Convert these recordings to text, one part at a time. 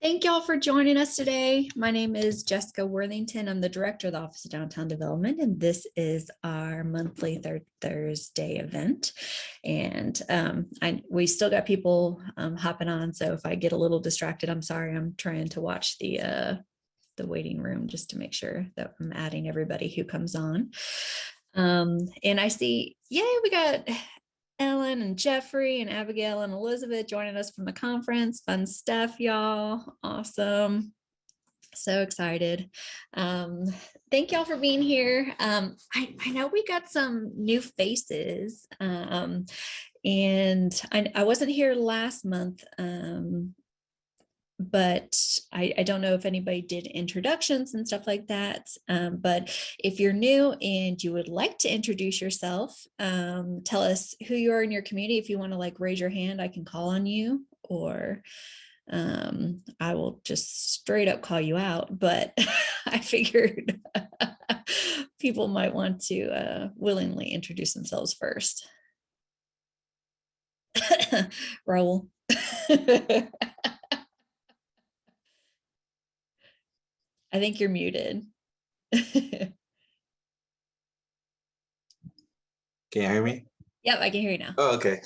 Thank y'all for joining us today. My name is Jessica Worthington. I'm the director of the Office of Downtown Development, and this is our monthly third Thursday event. And we still got people hopping on, so if I get a little distracted, I'm sorry. I'm trying to watch the waiting room just to make sure that I'm adding everybody who comes on. And I see, yay, we got Ellen and Jeffrey and Abigail and Elizabeth joining us from the conference. Fun stuff, y'all. Awesome. So excited. Thank y'all for being here. I know we got some new faces. And I wasn't here last month. But I don't know if anybody did introductions and stuff like that. But if you're new and you would like to introduce yourself, tell us who you are in your community. If you want to like raise your hand, I can call on you, or I will just straight up call you out. But I figured people might want to willingly introduce themselves first. Raul. I think you're muted. Can you hear me? Yep, I can hear you now. Oh, okay.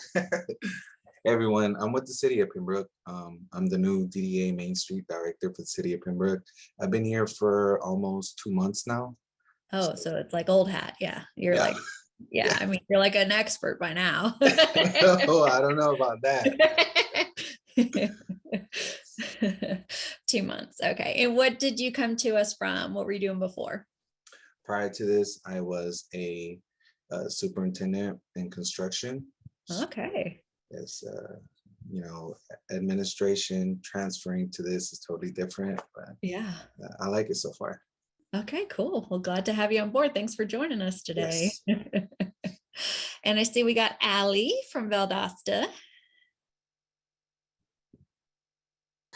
Everyone, I'm with the City of Pembroke. I'm the new DDA Main Street Director for the City of Pembroke. I've been here for almost 2 months now. Oh, so it's like old hat. Yeah, you're like, yeah, I mean, you're like an expert by now. Oh, I don't know about that. 2 months. Okay. And what did you come to us from? What were you doing before? Prior to this, I was a superintendent in construction. Okay. Yes, administration transferring to this is totally different, but yeah, I like it so far. Okay, cool. Well, glad to have you on board. Thanks for joining us today. Yes. And I see we got Allie from Valdosta.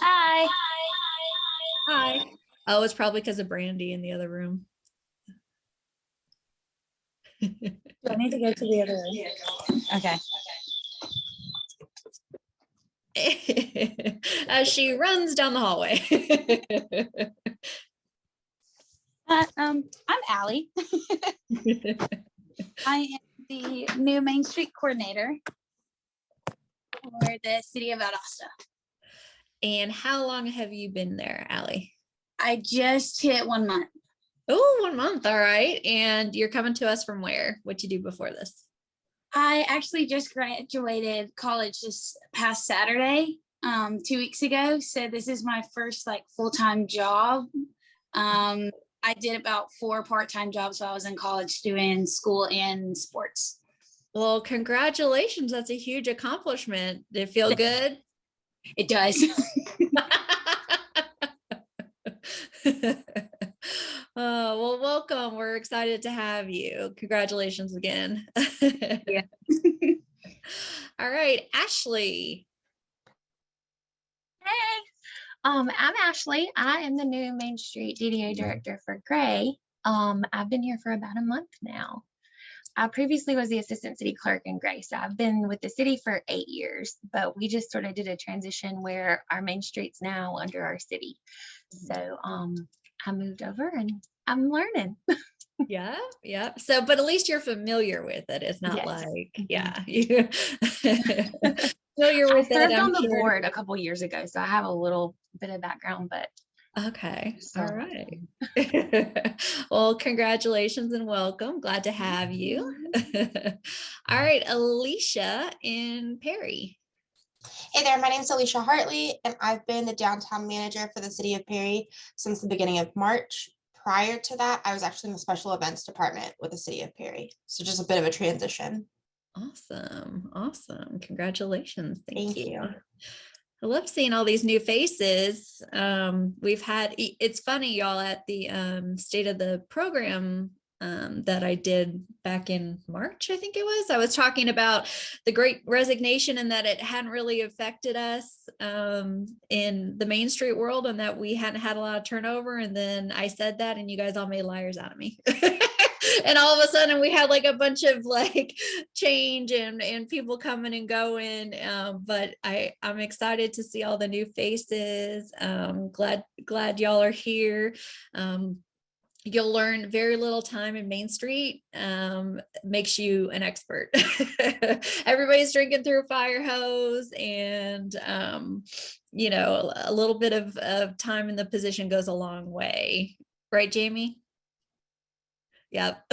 Hi. Hi. Oh, it's probably because of Brandy in the other room. Do I need to go to the other room? Okay. As she runs down the hallway. I'm Allie. I am the new Main Street coordinator for the City of Valdosta. And how long have you been there, Allie? I just hit 1 month. Oh, 1 month. All right. And you're coming to us from where? What'd you do before this? I actually just graduated college this past Saturday, 2 weeks ago. So this is my first like full-time job. I did about 4 part-time jobs while I was in college doing school and sports. Well, congratulations. That's a huge accomplishment. Did it feel good? It does. Well, welcome. We're excited to have you. Congratulations again. Yeah. All right, Ashley. Hey, I'm Ashley. I am the new Main Street DDA director for Gray. I've been here for about a month now. I previously was the assistant city clerk in Gray, so I've been with the city for 8 years, but we just sort of did a transition where our Main Street's now under our city. So I moved over and I'm learning. Yeah. So, but at least you're familiar with it. It's not like, you familiar with it. I served on the board a couple years ago, so I have a little bit of background, but okay. All right. Well, congratulations and welcome. Glad to have you. All right, Alicia in Perry. Hey there, my name is Alicia Hartley, and I've been the downtown manager for the City of Perry since the beginning of March. Prior to that, I was actually in the special events department with the City of Perry. So just a bit of a transition. Awesome. Congratulations. Thank you. I love seeing all these new faces. We've had, it's funny, y'all, at the state of the program that I did back in March, I think it was. I was talking about the Great Resignation and that it hadn't really affected us in the Main Street world, and that we hadn't had a lot of turnover. And then I said that, and you guys all made liars out of me. And all of a sudden we had like a bunch of like change and people coming and going. But I'm excited to see all the new faces. Glad y'all are here. You'll learn very little time in Main Street makes you an expert. Everybody's drinking through a fire hose, and you know, a little bit of time in the position goes a long way. Right, Jamie? Yep.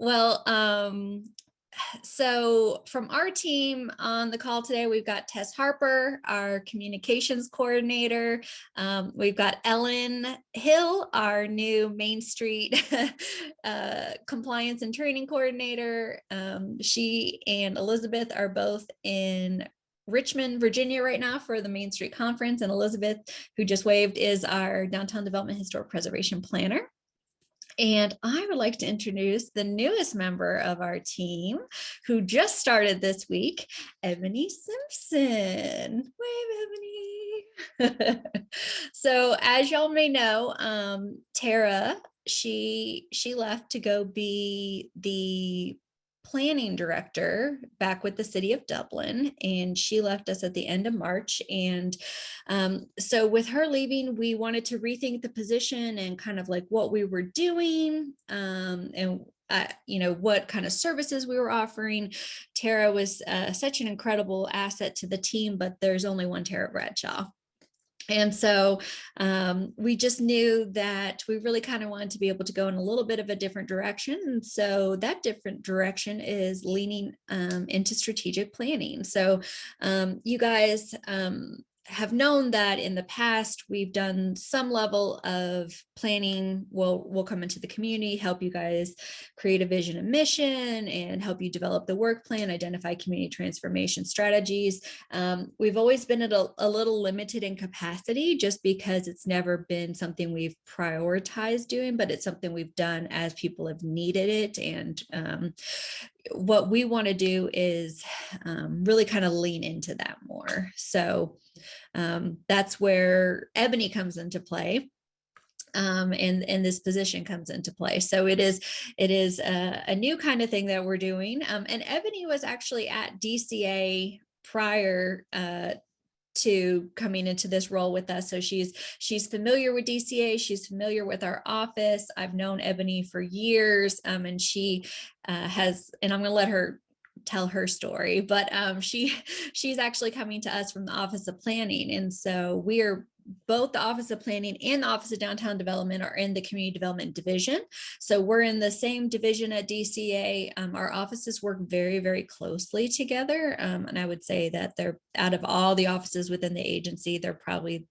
Well, so from our team on the call today, we've got Tess Harper, our communications coordinator. We've got Ellen Hill, our new Main Street compliance and training coordinator. She and Elizabeth are both in Richmond, Virginia right now for the Main Street Conference. And Elizabeth, who just waved, is our Downtown Development Historic Preservation Planner. And I would like to introduce the newest member of our team who just started this week, Ebony Simpson. Wave, Ebony. So as y'all may know, Tara, she left to go be the planning director back with the city of Dublin, and she left us at the end of March. And so with her leaving, we wanted to rethink the position and kind of like what we were doing, and you know, what kind of services we were offering. Tara was such an incredible asset to the team, but there's only one Tara Bradshaw. And so we just knew that we really kind of wanted to be able to go in a little bit of a different direction. And so that different direction is leaning into strategic planning. So you guys have known that in the past, we've done some level of planning. We'll come into the community, help you guys create a vision and mission, and help you develop the work plan, identify community transformation strategies. We've always been at a little limited in capacity just because it's never been something we've prioritized doing, but it's something we've done as people have needed it. And what we want to do is really kind of lean into that more. So that's where Ebony comes into play. And this position comes into play. So it is a new kind of thing that we're doing. And Ebony was actually at DCA prior to coming into this role with us. So she's familiar with DCA. She's familiar with our office. I've known Ebony for years, and she has, and I'm going to let her tell her story, but she's actually coming to us from the Office of Planning. And so we are both the Office of Planning and the Office of Downtown Development are in the Community Development Division. So we're in the same division at DCA. Our offices work very, very closely together. And I would say that they're, out of all the offices within the agency, they're probably,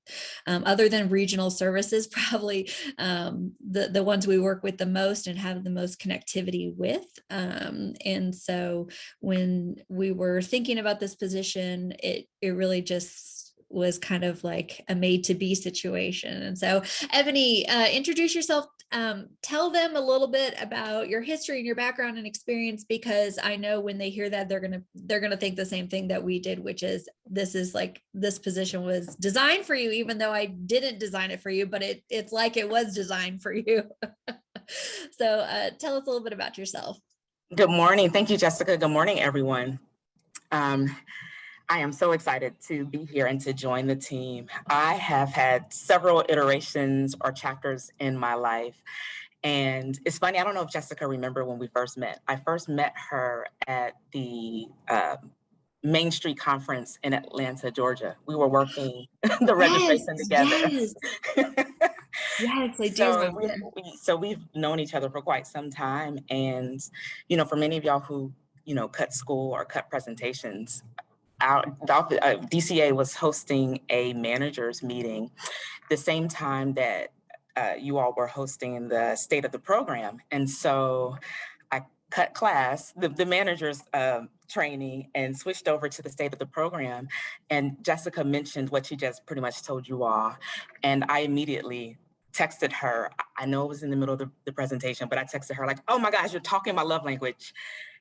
other than regional services, probably the ones we work with the most and have the most connectivity with. And so when we were thinking about this position, it really just was kind of like a made to be situation. And so Ebony, introduce yourself, tell them a little bit about your history and your background and experience, because I know when they hear that, they're gonna think the same thing that we did, which is this position was designed for you, even though I didn't design it for you, but it's like it was designed for you. So tell us a little bit about yourself. Good morning. Thank you, Jessica. Good morning, everyone. I am so excited to be here and to join the team. I have had several iterations or chapters in my life. And it's funny, I don't know if Jessica remember when we first met. I first met her at the Main Street Conference in Atlanta, Georgia. We were working the registration together. Yes. Yes, I do remember. So we've known each other for quite some time. And, you know, for many of y'all who, you know, cut school or cut presentations, DCA was hosting a managers meeting the same time that you all were hosting the state of the program. And so I cut class, the managers training, and switched over to the state of the program. And Jessica mentioned what she just pretty much told you all. And I immediately texted her. I know it was in the middle of the presentation, but I texted her like, oh my gosh, you're talking my love language.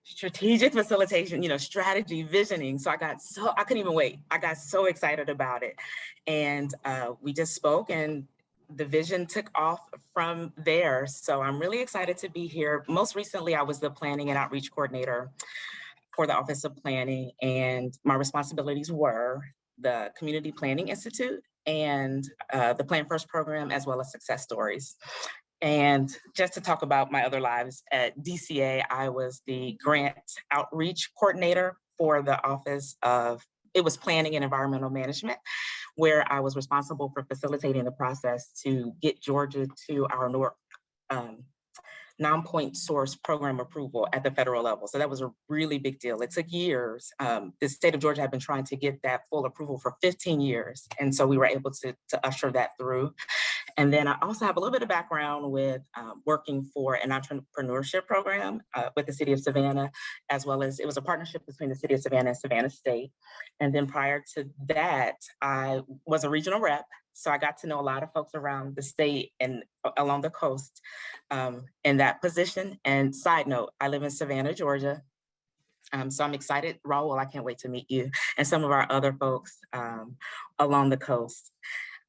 Strategic facilitation, you know, strategy, visioning. So I couldn't even wait. I got so excited about it. And we just spoke, and the vision took off from there. So I'm really excited to be here. Most recently, I was the planning and outreach coordinator for the Office of Planning, and my responsibilities were the Community Planning Institute and the Plan First program, as well as Success Stories. And just to talk about my other lives at DCA, I was the grant outreach coordinator for the Office of, it was Planning and Environmental Management, where I was responsible for facilitating the process to get Georgia to our non-point source program approval at the federal level. So that was a really big deal. It took years. The state of Georgia had been trying to get that full approval for 15 years. And so we were able to usher that through. And then I also have a little bit of background with working for an entrepreneurship program with the city of Savannah, as well as it was a partnership between the city of Savannah and Savannah State. And then prior to that, I was a regional rep. So I got to know a lot of folks around the state and along the coast in that position. And side note, I live in Savannah, Georgia. So I'm excited, Raul, I can't wait to meet you and some of our other folks along the coast.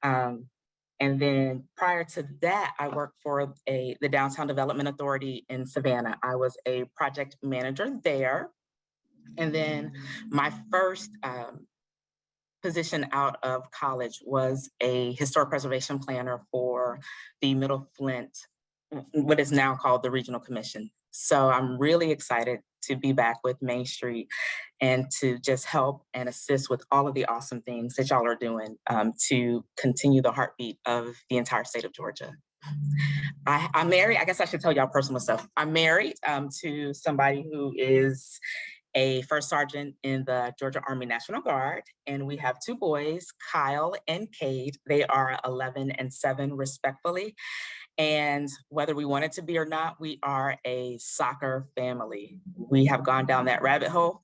And then prior to that, I worked for the Downtown Development Authority in Savannah. I was a project manager there. And then my first position out of college was a historic preservation planner for the Middle Flint, what is now called the Regional Commission. So I'm really excited to be back with Main Street and to just help and assist with all of the awesome things that y'all are doing to continue the heartbeat of the entire state of Georgia. I'm married, I guess I should tell y'all personal stuff. I'm married to somebody who is a first sergeant in the Georgia Army National Guard, and we have two boys, Kyle and Cade. They are 11 and 7 respectively. And whether we want it to be or not, we are a soccer family. We have gone down that rabbit hole.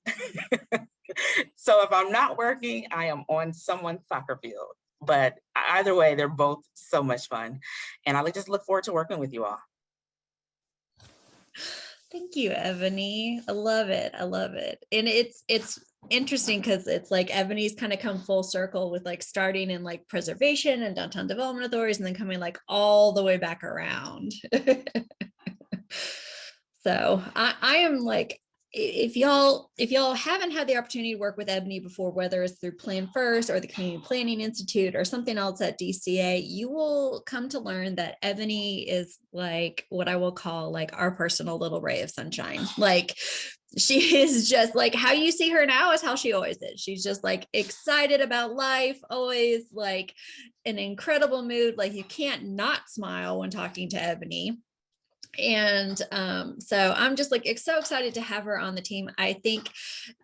So if I'm not working, I am on someone's soccer field. But either way, they're both so much fun. And I just look forward to working with you all. Thank you, Ebony. I love it. I love it. And it's interesting because it's like Ebony's kind of come full circle with like starting in like preservation and downtown development authorities and then coming like all the way back around. So I am like, if y'all haven't had the opportunity to work with Ebony before, whether it's through Plan First or the Community Planning Institute or something else at DCA, you will come to learn that Ebony is like what I will call like our personal little ray of sunshine. Like she is just like how you see her now is how she always is. She's just like excited about life, always like an incredible mood. Like you can't not smile when talking to Ebony. And so I'm just like so excited to have her on the team. I think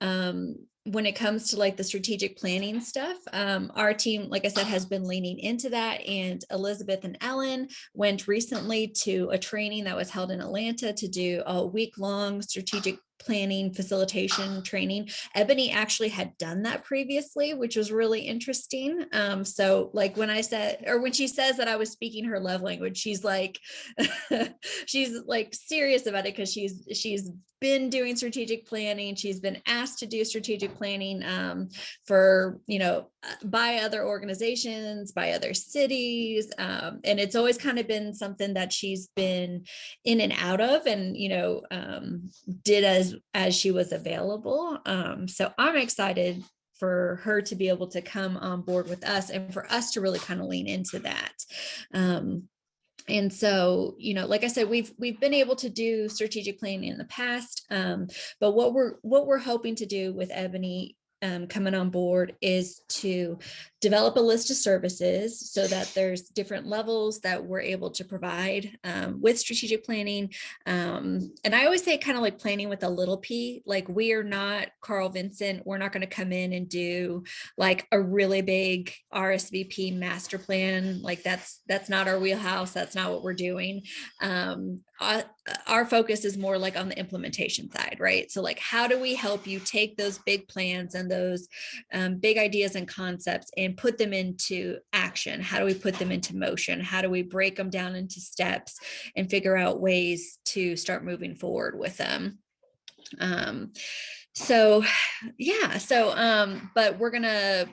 when it comes to like the strategic planning stuff, our team, like I said, has been leaning into that. And Elizabeth and Ellen went recently to a training that was held in Atlanta to do a week-long strategic planning facilitation training. Ebony actually had done that previously, which was really interesting. So like when I said, or when she says that I was speaking her love language, she's like, she's like serious about it because she's been doing strategic planning. She's been asked to do strategic planning for, you know, by other organizations, by other cities. And it's always kind of been something that she's been in and out of and, you know, did as she was available. So I'm excited for her to be able to come on board with us and for us to really kind of lean into that. And so, you know, like I said, we've been able to do strategic planning in the past, but what we're hoping to do with Ebony coming on board is to develop a list of services so that there's different levels that we're able to provide with strategic planning. And I always say kind of like planning with a little p, like we are not Carl Vincent. We're not going to come in and do like a really big RSVP master plan. Like that's not our wheelhouse. That's not what we're doing. Our focus is more like on the implementation side, right? So like, how do we help you take those big plans and those big ideas and concepts and put them into action? How do we put them into motion? How do we break them down into steps and figure out ways to start moving forward with them? So yeah, so but we're gonna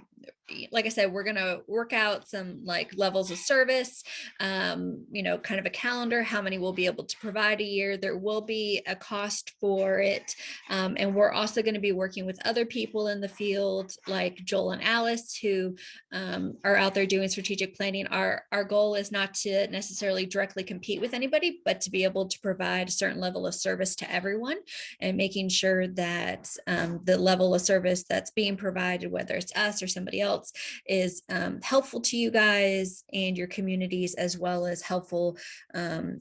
like I said, we're going to work out some like levels of service, you know, kind of a calendar, how many we'll be able to provide a year. There will be a cost for it. And we're also going to be working with other people in the field like Joel and Alice, who are out there doing strategic planning. Our goal is not to necessarily directly compete with anybody, but to be able to provide a certain level of service to everyone, and making sure that the level of service that's being provided, whether it's us or somebody else, is helpful to you guys and your communities, as well as helpful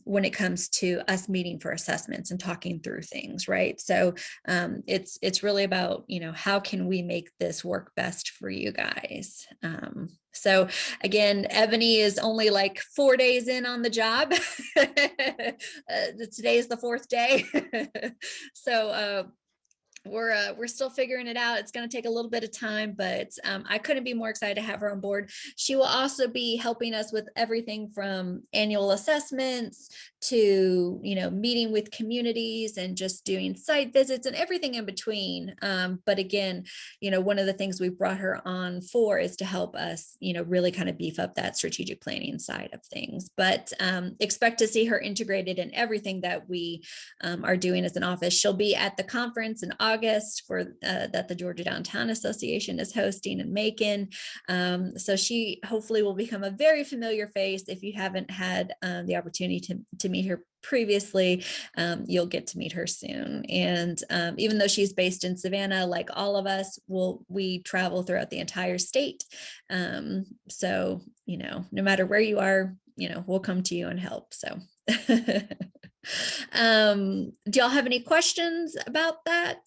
when it comes to us meeting for assessments and talking through things, right? So it's really about, you know, how can we make this work best for you guys? So again, Ebony is only like 4 days in on the job. Today is the 4th day. So we're still figuring it out. It's going to take a little bit of time, but I couldn't be more excited to have her on board. She will also be helping us with everything from annual assessments to, you know, meeting with communities and just doing site visits and everything in between. But again, you know, one of the things we brought her on for is to help us, you know, really kind of beef up that strategic planning side of things. But expect to see her integrated in everything that we are doing as an office. She'll be at the conference in August for that the Georgia Downtown Association is hosting in Macon. So she hopefully will become a very familiar face. If you haven't had the opportunity to meet her previously, you'll get to meet her soon. And even though she's based in Savannah, like all of us, we travel throughout the entire state. So, you know, no matter where you are, you know, we'll come to you and help. So do y'all have any questions about that?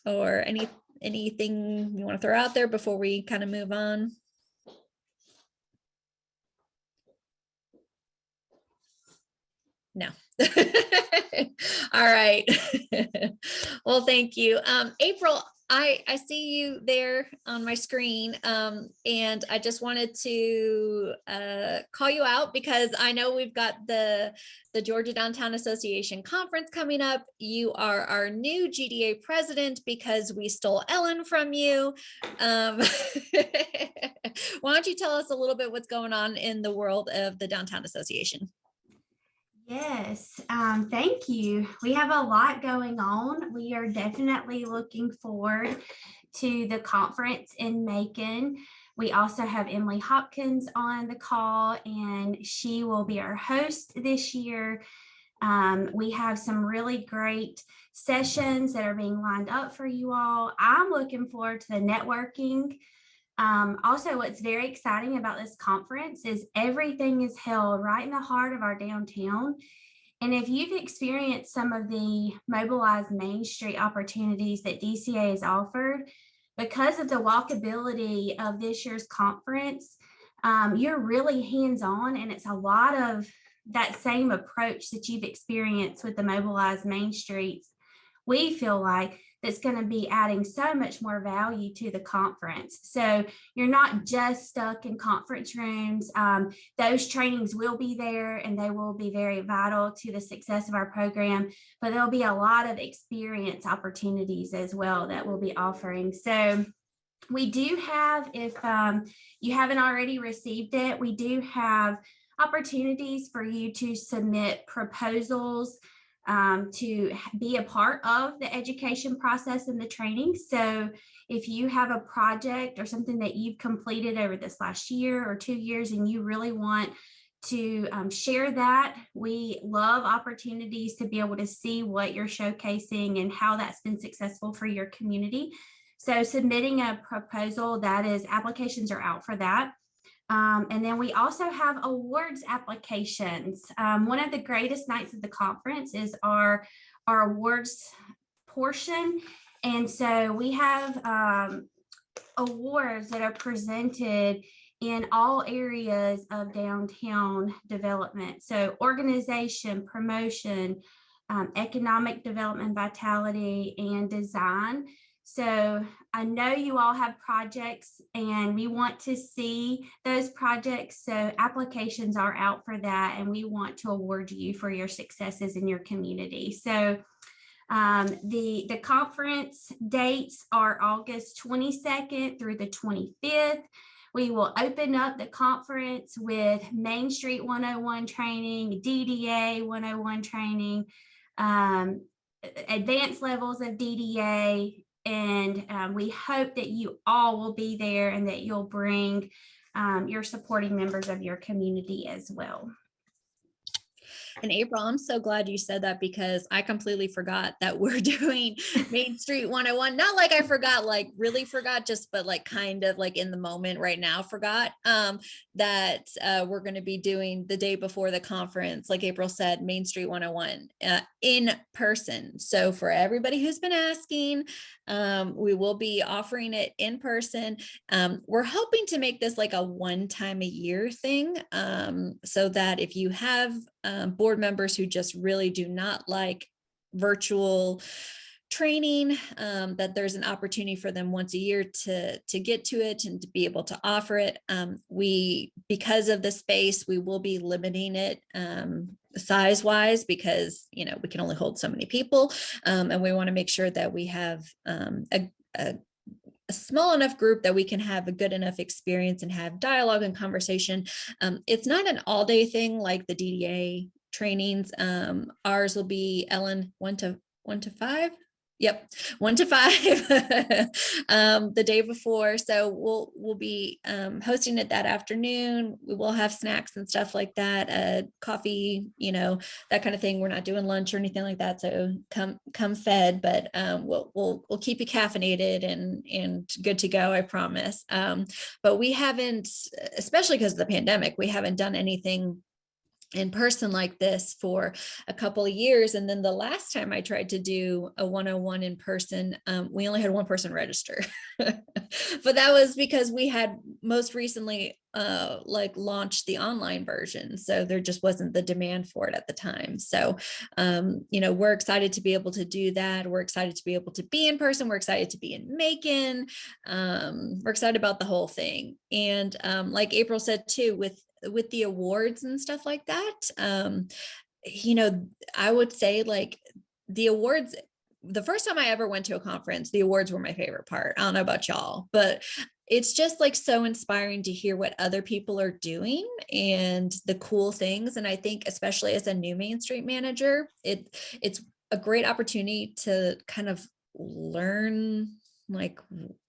Or anything you want to throw out there before we kind of move on? No. All right. Well, thank you. April, I see you there on my screen, and I just wanted to call you out because I know we've got the Georgia Downtown Association conference coming up. You are our new GDA president because we stole Ellen from you. Why don't you tell us a little bit what's going on in the world of the Downtown Association? Yes, thank you. We have a lot going on. We are definitely looking forward to the conference in Macon. We also have Emily Hopkins on the call, and she will be our host this year. We have some really great sessions that are being lined up for you all. I'm looking forward to the networking. Also, what's very exciting about this conference is everything is held right in the heart of our downtown. And if you've experienced some of the mobilized Main Street opportunities that DCA has offered, because of the walkability of this year's conference, you're really hands-on, and it's a lot of that same approach that you've experienced with the mobilized Main Streets. We feel like that's going to be adding so much more value to the conference. So you're not just stuck in conference rooms. Those trainings will be there, and they will be very vital to the success of our program, but there'll be a lot of experience opportunities as well that we'll be offering. So we do have, if you haven't already received it, we do have opportunities for you to submit proposals to be a part of the education process and the training. So if you have a project or something that you've completed over this last year or 2 years and you really want to share that, we love opportunities to be able to see what you're showcasing and how that's been successful for your community. So submitting a proposal, that is, applications are out for that. And then we also have awards applications. One of the greatest nights of the conference is our awards portion. And so we have awards that are presented in all areas of downtown development. So organization, promotion, economic development, vitality, and design. So I know you all have projects and we want to see those projects. So applications are out for that, and we want to award you for your successes in your community. So The conference dates are August 22nd through the 25th. We will open up the conference with Main Street 101 training, DDA 101 training, advanced levels of DDA. And we hope that you all will be there and that you'll bring your supporting members of your community as well. And April, I'm so glad you said that because I completely forgot that we're doing Main Street 101. Not like I forgot, like really forgot, just but like kind of like in the moment right now forgot that we're going to be doing the day before the conference, like April said, Main Street 101 in person. So for everybody who's been asking, we will be offering it in person. We're hoping to make this like a one time a year thing, so that if you have board members who just really do not like virtual training, that there's an opportunity for them once a year to get to it and to be able to offer it. Because of the space, we will be limiting it size wise because, you know, we can only hold so many people. And we want to make sure that we have a small enough group that we can have a good enough experience and have dialogue and conversation. It's not an all day thing like the DDA trainings. Ours will be, Ellen, 1 to 5. Yep, 1 to 5 the day before. So we'll be hosting it that afternoon. We will have snacks and stuff like that, coffee, you know, that kind of thing. We're not doing lunch or anything like that. So come fed, but we'll keep you caffeinated and good to go, I promise. But we haven't, especially because of the pandemic, we haven't done anything in person like this for a couple of years. And then the last time I tried to do a 101 in person, we only had one person register. But that was because we had most recently like launched the online version. So there just wasn't the demand for it at the time. So, you know, we're excited to be able to do that. We're excited to be able to be in person. We're excited to be in Macon. We're excited about the whole thing. And like April said too, with the awards and stuff like that, you know, I would say like the awards, the first time I ever went to a conference, the awards were my favorite part. I don't know about y'all, but it's just like so inspiring to hear what other people are doing and the cool things. And I think especially as a new Main Street manager, it's a great opportunity to kind of learn like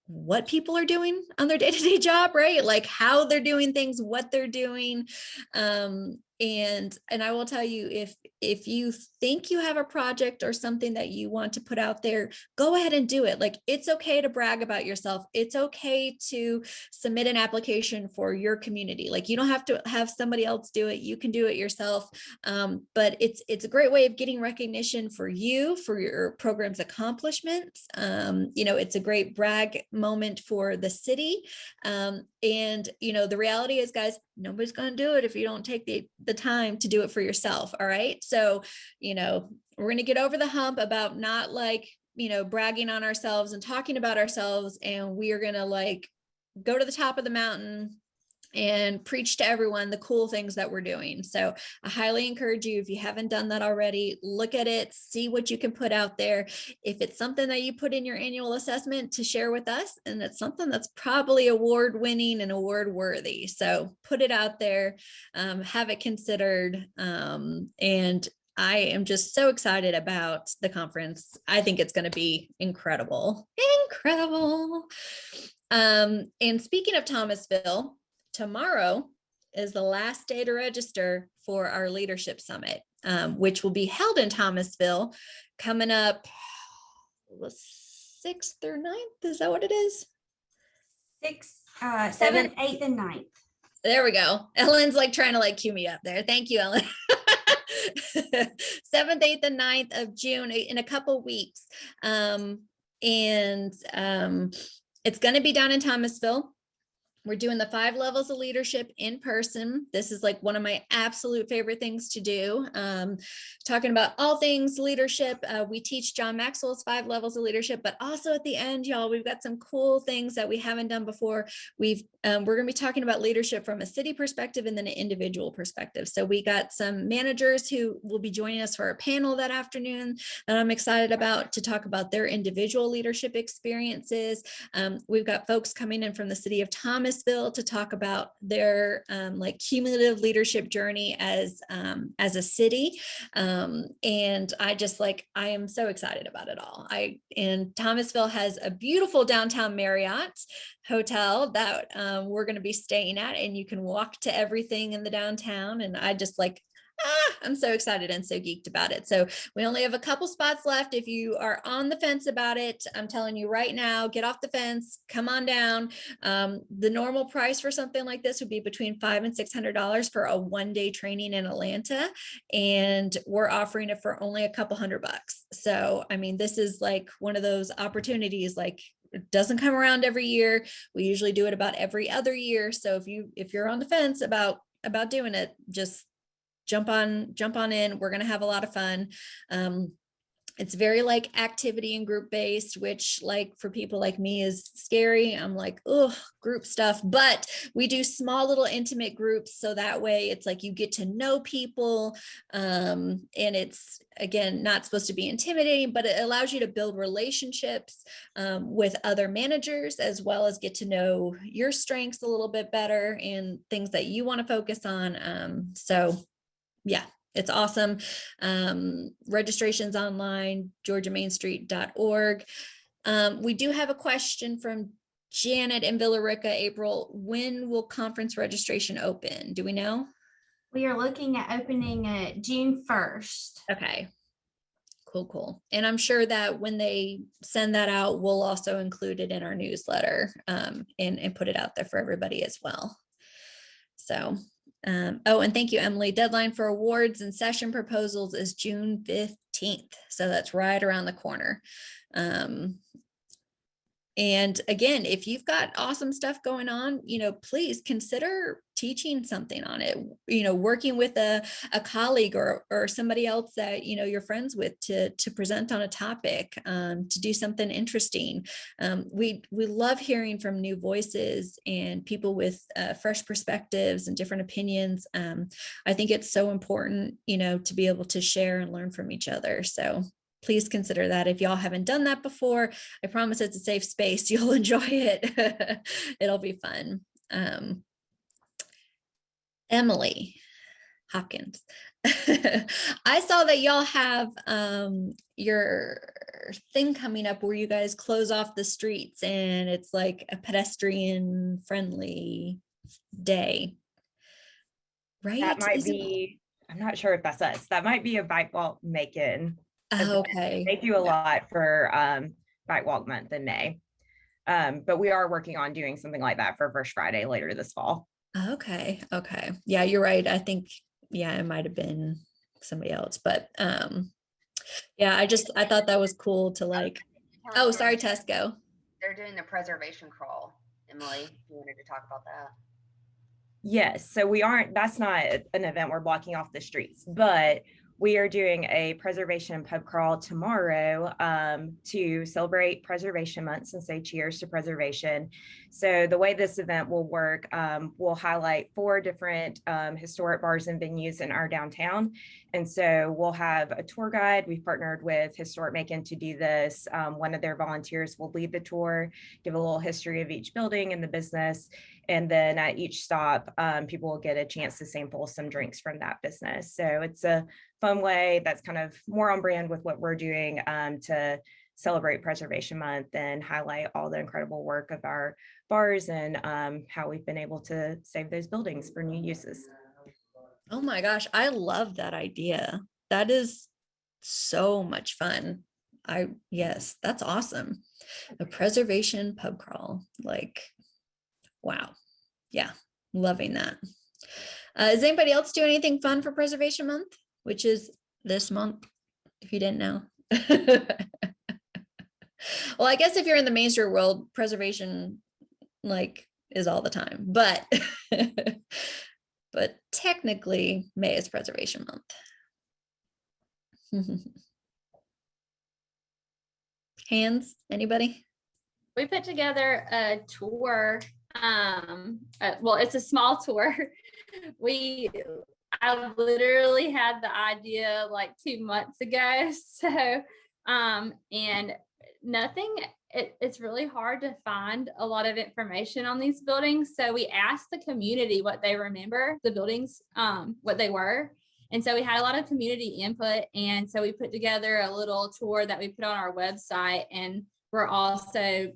what people are doing on their day-to-day job, right? Like how they're doing things, what they're doing. And I will tell you, if you think you have a project or something that you want to put out there, go ahead and do it. Like, it's okay to brag about yourself. It's okay to submit an application for your community. Like, you don't have to have somebody else do it. You can do it yourself. But it's a great way of getting recognition for you, for your program's accomplishments. You know, it's a great brag moment for the city. And, you know, the reality is, guys, nobody's going to do it if you don't take the time to do it for yourself. All right. So, you know, we're going to get over the hump about not like, you know, bragging on ourselves and talking about ourselves. And we are going to like go to the top of the mountain and preach to everyone the cool things that we're doing. So I highly encourage you, if you haven't done that already, look at it, see what you can put out there. If it's something that you put in your annual assessment to share with us, and it's something that's probably award winning and award worthy. So put it out there, have it considered. And I am just so excited about the conference. I think it's going to be incredible. And speaking of Thomasville, tomorrow is the last day to register for our leadership summit, which will be held in Thomasville coming up the 6th or 9th. Is that what it is? 6th, 7th, 8th, and 9th. There we go. Ellen's like trying to like cue me up there. Thank you, Ellen. 7th, 8th, and 9th of June in a couple weeks. And it's going to be down in Thomasville. We're doing the 5 levels of leadership in person. This is like one of my absolute favorite things to do. Talking about all things leadership. We teach John Maxwell's 5 levels of leadership, but also at the end, y'all, we've got some cool things that we haven't done before. We're going to be talking about leadership from a city perspective and then an individual perspective. So we got some managers who will be joining us for a panel that afternoon that I'm excited about to talk about their individual leadership experiences. We've got folks coming in from the city of Thomasville to talk about their like cumulative leadership journey as a city. And I am so excited about it all. And Thomasville has a beautiful downtown Marriott hotel that we're going to be staying at, and you can walk to everything in the downtown. And I'm so excited and so geeked about it. So we only have a couple spots left. If you are on the fence about it, I'm telling you right now, get off the fence, come on down. The normal price for something like this would be between $500 and $600 for a 1-day training in Atlanta. And we're offering it for only a couple $100. So, I mean, this is like one of those opportunities, like, it doesn't come around every year. We usually do it about every other year. So if you're on the fence about doing it, just jump on in. We're going to have a lot of fun. It's very like activity and group based, which like for people like me is scary. I'm like, oh, group stuff, but we do small little intimate groups. So that way it's like you get to know people. And it's, again, not supposed to be intimidating, but it allows you to build relationships with other managers, as well as get to know your strengths a little bit better and things that you want to focus on. So yeah, it's awesome. Registration's online, georgiamainstreet.org. We do have a question from Janet in Villa Rica. April, when will conference registration open? Do we know? We are looking at opening it June 1st. Okay. Cool. And I'm sure that when they send that out, we'll also include it in our newsletter and put it out there for everybody as well. So and thank you, Emily. Deadline for awards and session proposals is June 15th. So that's right around the corner. And again, if you've got awesome stuff going on, please consider teaching something on it, working with a colleague or somebody else that, you're friends with to present on a topic, to do something interesting. We love hearing from new voices and people with fresh perspectives and different opinions. I think it's so important, to be able to share and learn from each other. So please consider that. If y'all haven't done that before, I promise it's a safe space. You'll enjoy it. It'll be fun. Emily Hopkins. I saw that y'all have your thing coming up where you guys close off the streets and it's like a pedestrian friendly day, right? That might be, I'm not sure if that's us. That might be a Bike Walk Macon. Okay. They do a lot for Bike Walk Month in May. But we are working on doing something like that for First Friday later this fall. Okay. Yeah, you're right. I think, it might have been somebody else, but yeah, I thought that was cool to like, oh, sorry, Tesco. They're doing the preservation crawl. Emily, you wanted to talk about that? Yes. So that's not an event we're blocking off the streets, but we are doing a preservation pub crawl tomorrow to celebrate Preservation Month and say cheers to preservation. So the way this event will work, we'll highlight 4 different historic bars and venues in our downtown. And so we'll have a tour guide. We've partnered with Historic Macon to do this. One of their volunteers will lead the tour, give a little history of each building and the business. And then at each stop, people will get a chance to sample some drinks from that business. So it's a fun way that's kind of more on brand with what we're doing to celebrate Preservation Month and highlight all the incredible work of our bars and how we've been able to save those buildings for new uses. Oh my gosh, I love that idea. That is so much fun. Yes, that's awesome. A preservation pub crawl, like, wow. Yeah, loving that. Does anybody else do anything fun for Preservation Month, which is this month, if you didn't know? Well, I guess if you're in the Main Street world, preservation, like, is all the time, but but technically May is Preservation Month. Hands, anybody? We put together a tour. Well, it's a small tour. I literally had the idea like 2 months ago. So, and nothing, it's really hard to find a lot of information on these buildings. So we asked the community what they remember, the buildings, what they were. And so we had a lot of community input. And so we put together a little tour that we put on our website, and we're also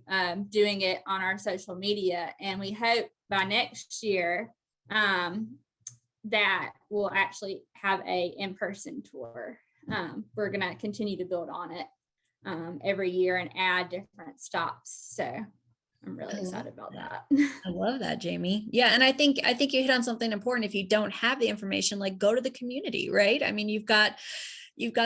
doing it on our social media. And we hope by next year that we'll actually have a in-person tour. We're going to continue to build on it every year and add different stops. So I'm really excited about that. I love that, Jamie. Yeah. And I think you hit on something important. If you don't have the information, like go to the community, right? I mean, you've got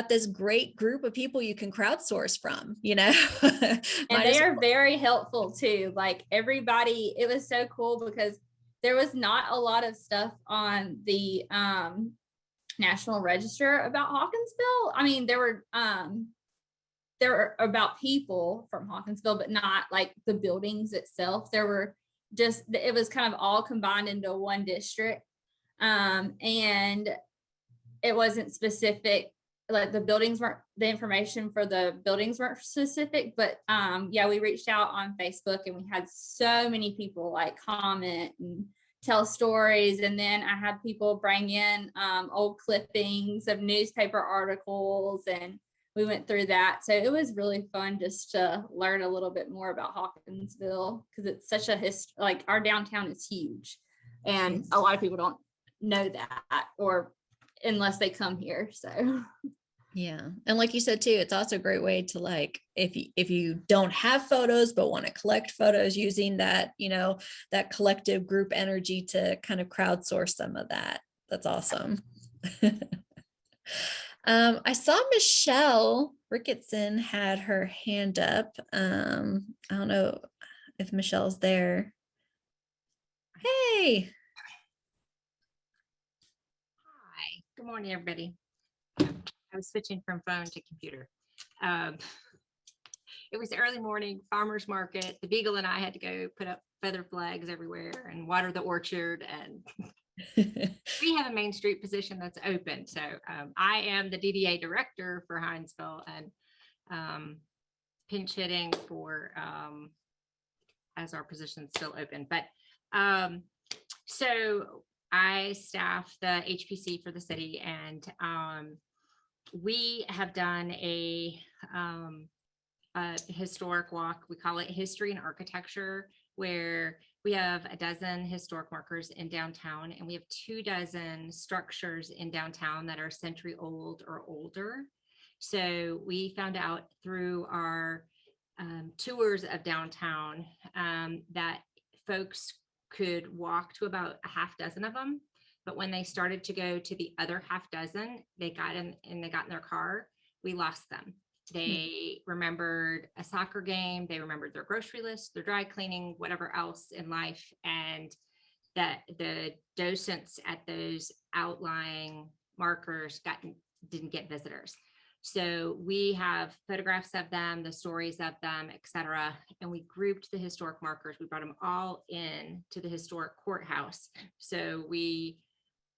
this great group of people you can crowdsource from, you know. And they are very helpful too. Like everybody, it was so cool because there was not a lot of stuff on the National Register about Hawkinsville. I mean, there were about people from Hawkinsville, but not like the buildings itself. There were just, it was kind of all combined into one district. And it wasn't specific, like the buildings weren't, the information for the buildings weren't specific, but yeah, we reached out on Facebook and we had so many people like comment and tell stories. And then I had people bring in old clippings of newspaper articles, and we went through that. So it was really fun just to learn a little bit more about Hawkinsville, because it's such a like our downtown is huge, and a lot of people don't know that, or unless they come here. So yeah. And like you said too, it's also a great way to, like, if you don't have photos but want to collect photos, using that, you know, that collective group energy to kind of crowdsource some of that. That's awesome. I saw Michelle Ricketson had her hand up. I don't know if Michelle's there. Hey. Hi, good morning, everybody. I was switching from phone to computer. It was early morning, farmer's market. The Beagle and I had to go put up feather flags everywhere and water the orchard, and we have a Main Street position that's open. So I am the DDA director for Hinesville, and pinch hitting for as our position's still open. But so I staff the HPC for the city, and we have done a historic walk. We call it History and Architecture, where we have a dozen historic markers in downtown, and we have 24 structures in downtown that are century old or older. So we found out through our tours of downtown that folks could walk to about a half dozen of them. But when they started to go to the other half dozen, they got in their car, we lost them. They remembered a soccer game, they remembered their grocery list, their dry cleaning, whatever else in life, and that the docents at those outlying markers didn't get visitors. So we have photographs of them, the stories of them, etc. And we grouped the historic markers. We brought them all in to the historic courthouse. So we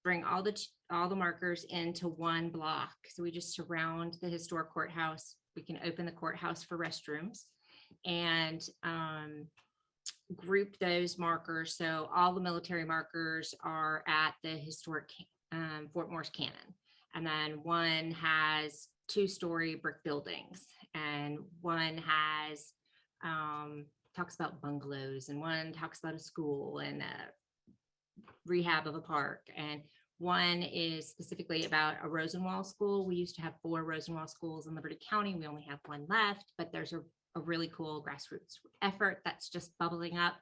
bring all the markers into one block. So we just surround the historic courthouse. We can open the courthouse for restrooms and group those markers. So all the military markers are at the historic Fort Morris Cannon. And then one has 2-story brick buildings, and one has talks about bungalows, and one talks about a school and rehab of a park, and one is specifically about a Rosenwald school. We used to have 4 Rosenwald schools in Liberty County. We only have 1 left, but there's a really cool grassroots effort that's just bubbling up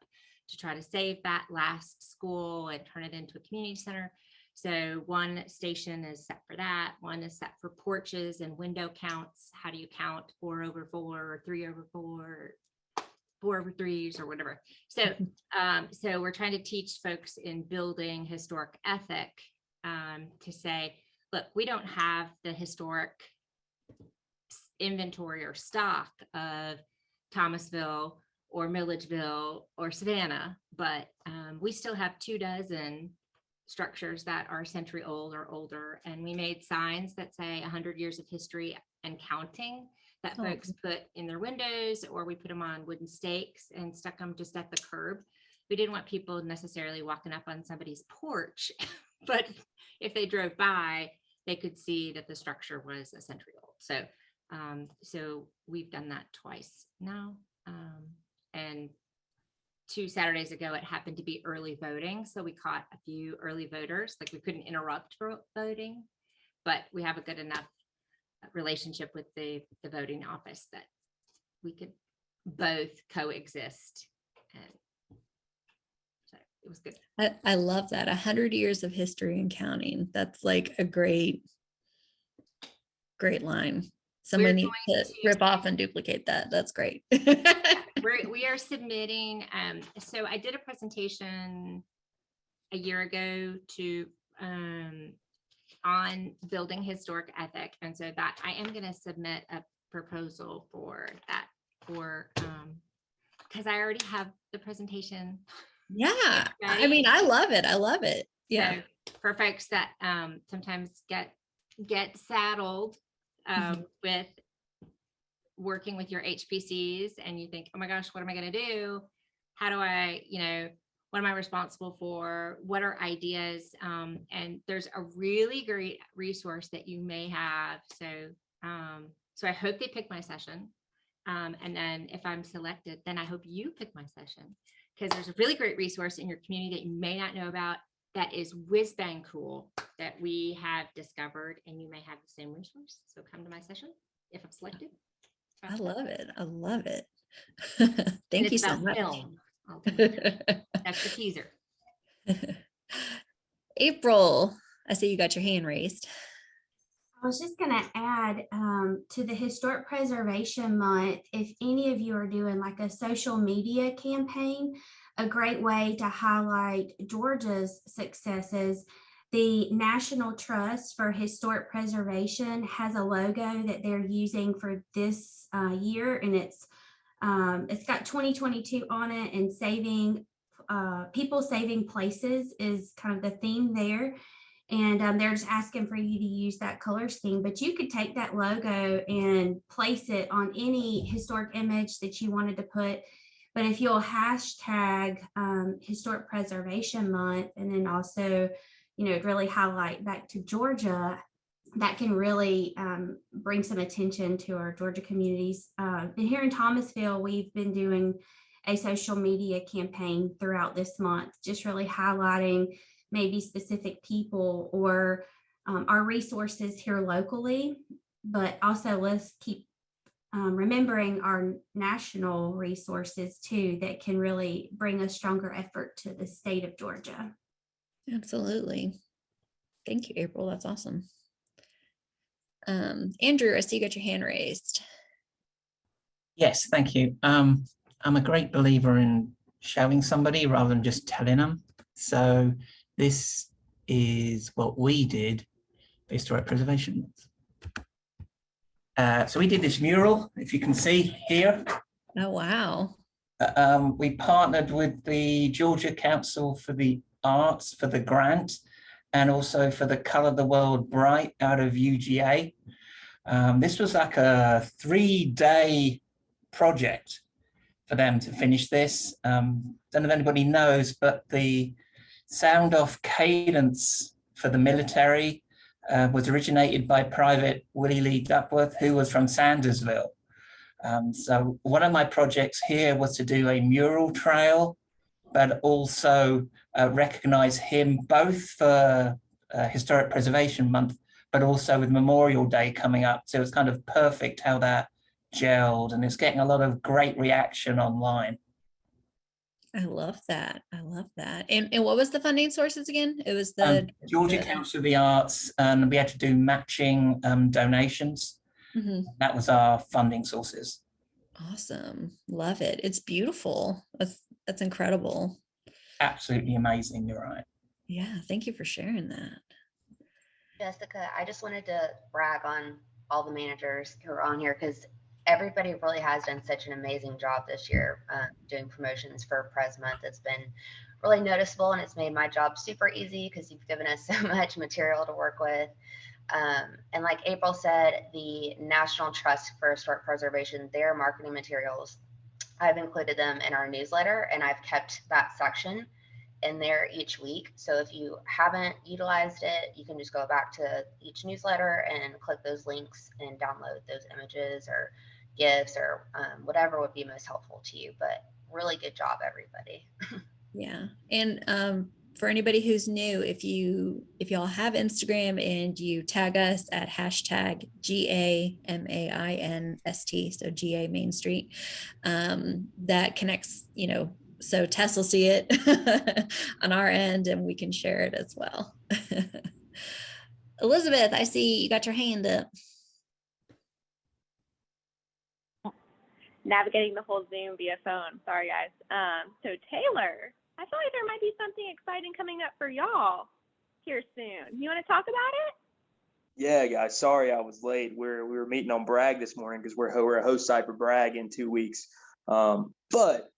to try to save that last school and turn it into a community center. So one station is set for that. One is set for porches and window counts. How do you count 4 over 4 or 3 over 4? 4 3s or whatever. So, so we're trying to teach folks in building historic ethic to say, look, we don't have the historic inventory or stock of Thomasville or Milledgeville or Savannah, but we still have 24 structures that are century old or older. And we made signs that say 100 years of history and counting that folks put in their windows, or we put them on wooden stakes and stuck them just at the curb. We didn't want people necessarily walking up on somebody's porch, but if they drove by, they could see that the structure was a century old. So, so we've done that twice now. And 2 Saturdays ago, it happened to be early voting. So we caught a few early voters, like we couldn't interrupt voting, but we have a good enough relationship with the voting office that we could both coexist. And so it was good. I love that. 100 years of history and counting. That's like a great line. Somebody needs to rip off and duplicate that. That's great. We are submitting. So I did a presentation a year ago to on building historic ethic, and so that I am going to submit a proposal for that because I already have the presentation. Yeah, I mean, I love it. I love it. Yeah, so for folks that sometimes get saddled with working with your HPCs and you think, oh my gosh, what am I going to do? How do I, what am I responsible for? What are ideas? And there's a really great resource that you may have. So, so I hope they pick my session. And then if I'm selected, then I hope you pick my session, because there's a really great resource in your community that you may not know about that is whiz bang cool that we have discovered, and you may have the same resource. So come to my session if I'm selected. I love it. I love it. Thank you so much. That's the teaser. April, I see you got your hand raised. I was just going to add to the Historic Preservation Month, if any of you are doing like a social media campaign, a great way to highlight Georgia's successes. The National Trust for Historic Preservation has a logo that they're using for this year, and it's got 2022 on it, and people saving places is kind of the theme there. And they're just asking for you to use that color scheme, but you could take that logo and place it on any historic image that you wanted to put. But if you'll hashtag Historic Preservation Month, and then also, really highlight back to Georgia, that can really bring some attention to our Georgia communities. And here in Thomasville, we've been doing a social media campaign throughout this month, just really highlighting maybe specific people or our resources here locally, but also let's keep remembering our national resources too, that can really bring a stronger effort to the state of Georgia. Absolutely. Thank you, April. That's awesome. Andrew, I see you got your hand raised. Yes, thank you. I'm a great believer in showing somebody rather than just telling them. So this is what we did for Historic Preservation Month. So we did this mural, if you can see here. Oh, wow. We partnered with the Georgia Council for the Arts for the grant, and also for the Color the World Bright out of UGA. This was like a 3-day project for them to finish this. Don't know if anybody knows, but the sound off cadence for the military was originated by Private Willie Lee Duckworth, who was from Sandersville. So one of my projects here was to do a mural trail, but also recognize him both for Historic Preservation Month, but also with Memorial Day coming up. So it's kind of perfect how that gelled, and it's getting a lot of great reaction online. I love that. I love that. And what was the funding sources again? It was the Georgia Council of the Arts, and we had to do matching donations. Mm-hmm. That was our funding sources. Awesome. Love it. It's beautiful. That's incredible. Absolutely amazing. You're right. Yeah, thank you for sharing that. Jessica, I just wanted to brag on all the managers who are on here because everybody really has done such an amazing job this year doing promotions for Pres Month. It's been really noticeable and it's made my job super easy because you've given us so much material to work with. And like April said, the National Trust for Historic Preservation, their marketing materials, I've included them in our newsletter and I've kept that section in there each week. So if you haven't utilized it, you can just go back to each newsletter and click those links and download those images or GIFs or whatever would be most helpful to you. But really good job, everybody. Yeah. And for anybody who's new, if y'all have Instagram and you tag us at hashtag GAMAINST, so GA Main Street, that connects, so Tess will see it on our end and we can share it as well. Elizabeth, I see you got your hand up. Navigating the whole Zoom via phone. Sorry, guys. So Taylor, I feel like there might be something exciting coming up for y'all here soon. You want to talk about it? Yeah, guys. Sorry I was late. We were meeting on Bragg this morning because we're a host site for Bragg in 2 weeks. But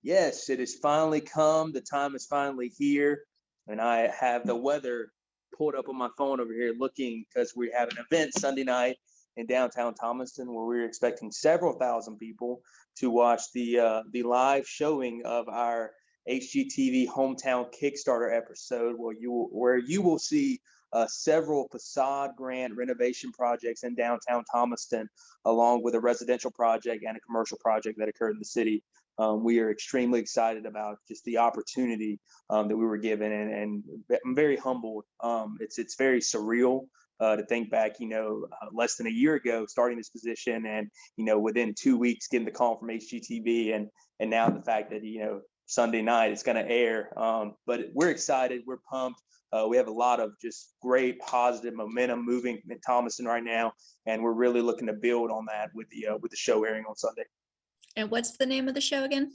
yes, it has finally come. The time is finally here, and I have the weather pulled up on my phone over here looking because we have an event Sunday night in downtown Thomaston where we're expecting several thousand people to watch the live showing of our HGTV Hometown Kickstarter episode, where you will see several facade grant renovation projects in downtown Thomaston, along with a residential project and a commercial project that occurred in the city. We are extremely excited about just the opportunity that we were given, and I'm very humbled. It's very surreal to think back, less than a year ago, starting this position, and within 2 weeks getting the call from HGTV, and now the fact that Sunday night it's going to air. But we're excited. We're pumped. We have a lot of just great positive momentum moving in Thomaston right now, and we're really looking to build on that with the show airing on Sunday. And what's the name of the show again?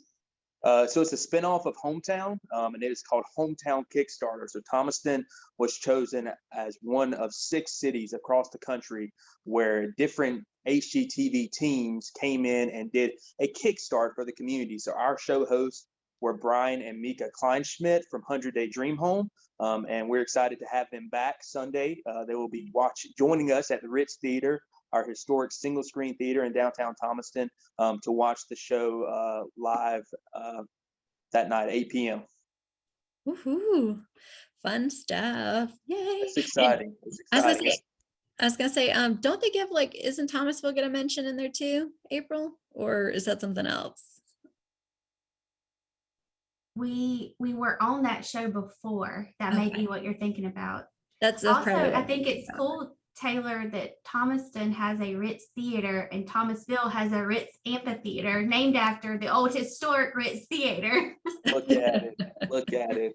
So it's a spinoff of Hometown, and it is called Hometown Kickstarter. So Thomaston was chosen as one of 6 cities across the country where different HGTV teams came in and did a Kickstart for the community. So our show hosts were Brian and Mika Kleinschmidt from 100 Day Dream Home, and we're excited to have them back Sunday. They will be joining us at the Ritz Theater, our historic single screen theater in downtown Thomaston, to watch the show live that night, 8 p.m. Woohoo! Fun stuff. Yay. It's exciting. It's exciting. I was gonna say, don't they give isn't Thomasville get a mention in there too, April? Or is that something else? We were on that show before. That may be what you're thinking about. That's also, I think it's cool, Taylor, that Thomaston has a Ritz Theater and Thomasville has a Ritz Amphitheater named after the old historic Ritz Theater. Look at it. Look at it.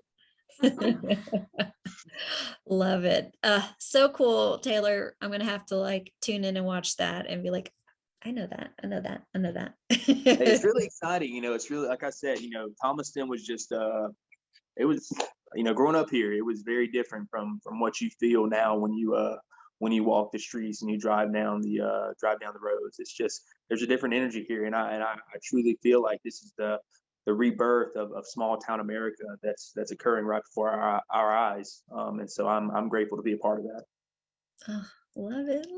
Love it. So cool, Taylor. I'm gonna have to tune in and watch that and be like, I know that. It's really exciting. It's really, like I said, Thomaston was just, it was, growing up here, it was very different from what you feel now when you walk the streets and you drive down the roads. It's just, there's a different energy here. And I truly feel like this is the rebirth of small town America that's occurring right before our eyes. And so I'm grateful to be a part of that. Oh, love it.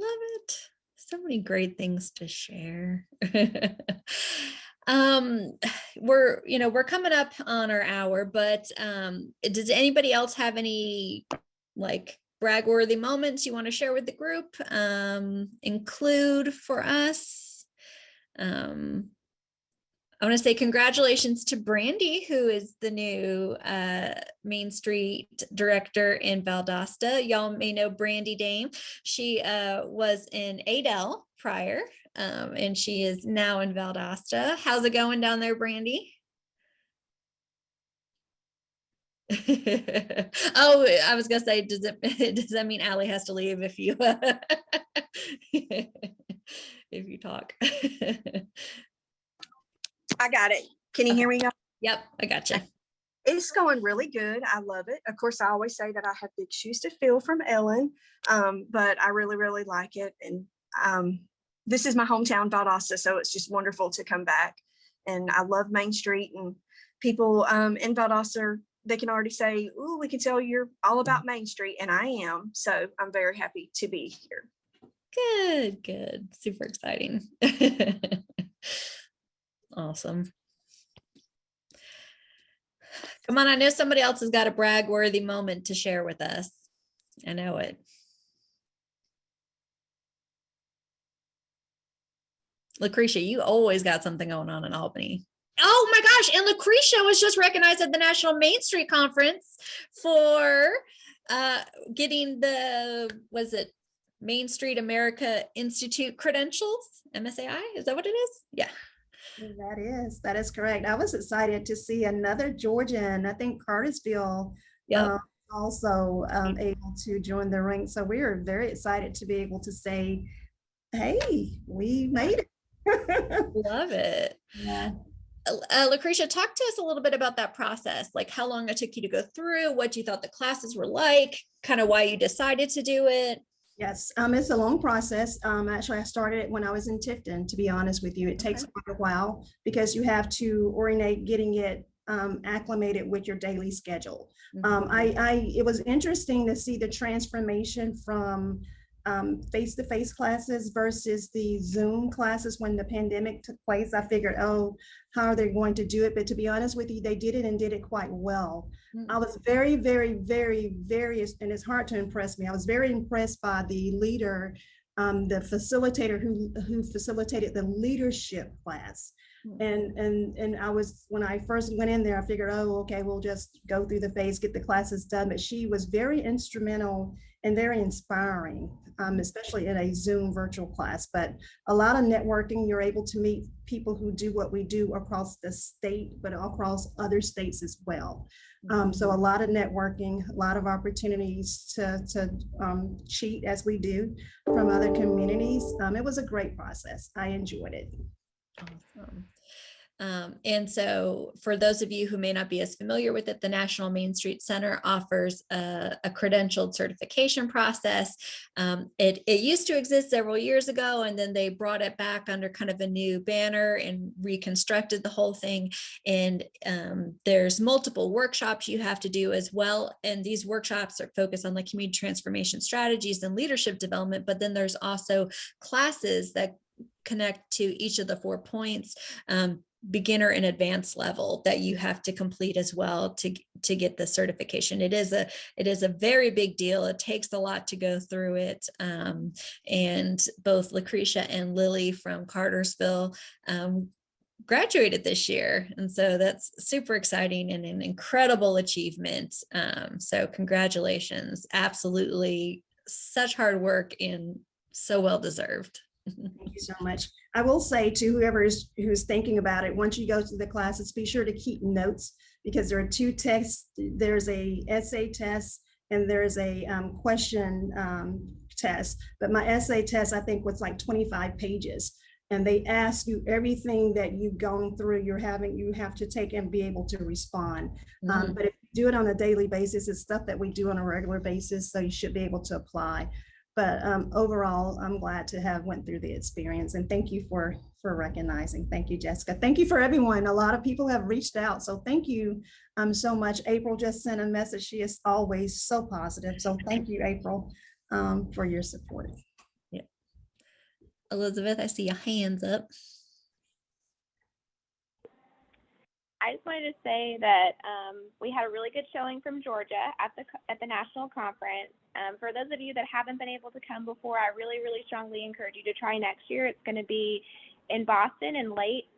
So many great things to share. We're coming up on our hour, but does anybody else have any brag-worthy moments you want to share with the group? Include for us. I want to say congratulations to Brandy, who is the new Main Street director in Valdosta. Y'all may know Brandy Dame. She was in Adel prior, and she is now in Valdosta. How's it going down there, Brandy? Oh, I was gonna say, does that mean Allie has to leave if you if you talk? I got it. Can you hear me now? Yep, I got you. It's going really good. I love it. Of course, I always say that I have big shoes to fill from Ellen, but I really, really like it. And this is my hometown, Valdosta, so it's just wonderful to come back. And I love Main Street, and people in Valdosta, they can already say, "Ooh, we can tell you're all about Main Street," and I am. So I'm very happy to be here. Good, good. Super exciting. Awesome. Come on, I know somebody else has got a brag-worthy moment to share with us. I know it. Lucretia, you always got something going on in Albany. Oh my gosh, and Lucretia was just recognized at the National Main Street Conference for getting the, was it Main Street America Institute credentials, MSAI? Is that what it is? Yeah. That is correct. I was excited to see another Georgian, I think Cartersville, also able to join the ranks. So we are very excited to be able to say, hey, we made it. Love it. Yeah. Lucretia, talk to us a little bit about that process, like how long it took you to go through, what you thought the classes were like, kind of why you decided to do it. Yes, it's a long process. Actually, I started it when I was in Tifton, to be honest with you. It takes quite a while because you have to orientate getting it acclimated with your daily schedule. It was interesting to see the transformation from face-to-face classes versus the Zoom classes when the pandemic took place. I figured, oh, how are they going to do it? But to be honest with you, they did it and did it quite well. I was very, very, very, very, and it's hard to impress me. I was very impressed by the leader, the facilitator who facilitated the leadership class. And I was, when I first went in there, I figured, oh, okay, we'll just go through the phase, get the classes done. But she was very instrumental and very inspiring, especially in a Zoom virtual class. But a lot of networking, you're able to meet people who do what we do across the state, but across other states as well. So a lot of networking, a lot of opportunities to cheat as we do from other communities. It was a great process. I enjoyed it. Awesome. And so for those of you who may not be as familiar with it, the National Main Street Center offers a credentialed certification process. It used to exist several years ago, and then they brought it back under kind of a new banner and reconstructed the whole thing. And there's multiple workshops you have to do as well. And these workshops are focused on like community transformation strategies and leadership development, but then there's also classes that connect to each of the 4 points, beginner and advanced level, that you have to complete as well to get the certification. It is a very big deal. It takes a lot to go through it. And both Lucretia and Lily from Cartersville graduated this year. And so that's super exciting and an incredible achievement. So congratulations. Absolutely such hard work and so well deserved. Thank you so much. I will say to whoever who's thinking about it, once you go to the classes, be sure to keep notes, because there are 2 tests. There's a essay test and there's a question test. But my essay test, I think, was like 25 pages. And they ask you everything that you've gone through, you have to take and be able to respond. But if you do it on a daily basis, it's stuff that we do on a regular basis, so you should be able to apply. But overall, I'm glad to have went through the experience, and thank you for recognizing. Thank you, Jessica. Thank you for everyone. A lot of people have reached out, so thank you so much. April just sent a message. She is always so positive. So thank you, April, for your support. Yeah. Elizabeth, I see your hands up. I just wanted to say that we had a really good showing from Georgia at the national conference. For those of you that haven't been able to come before, I really, really strongly encourage you to try next year. It's going to be in Boston in late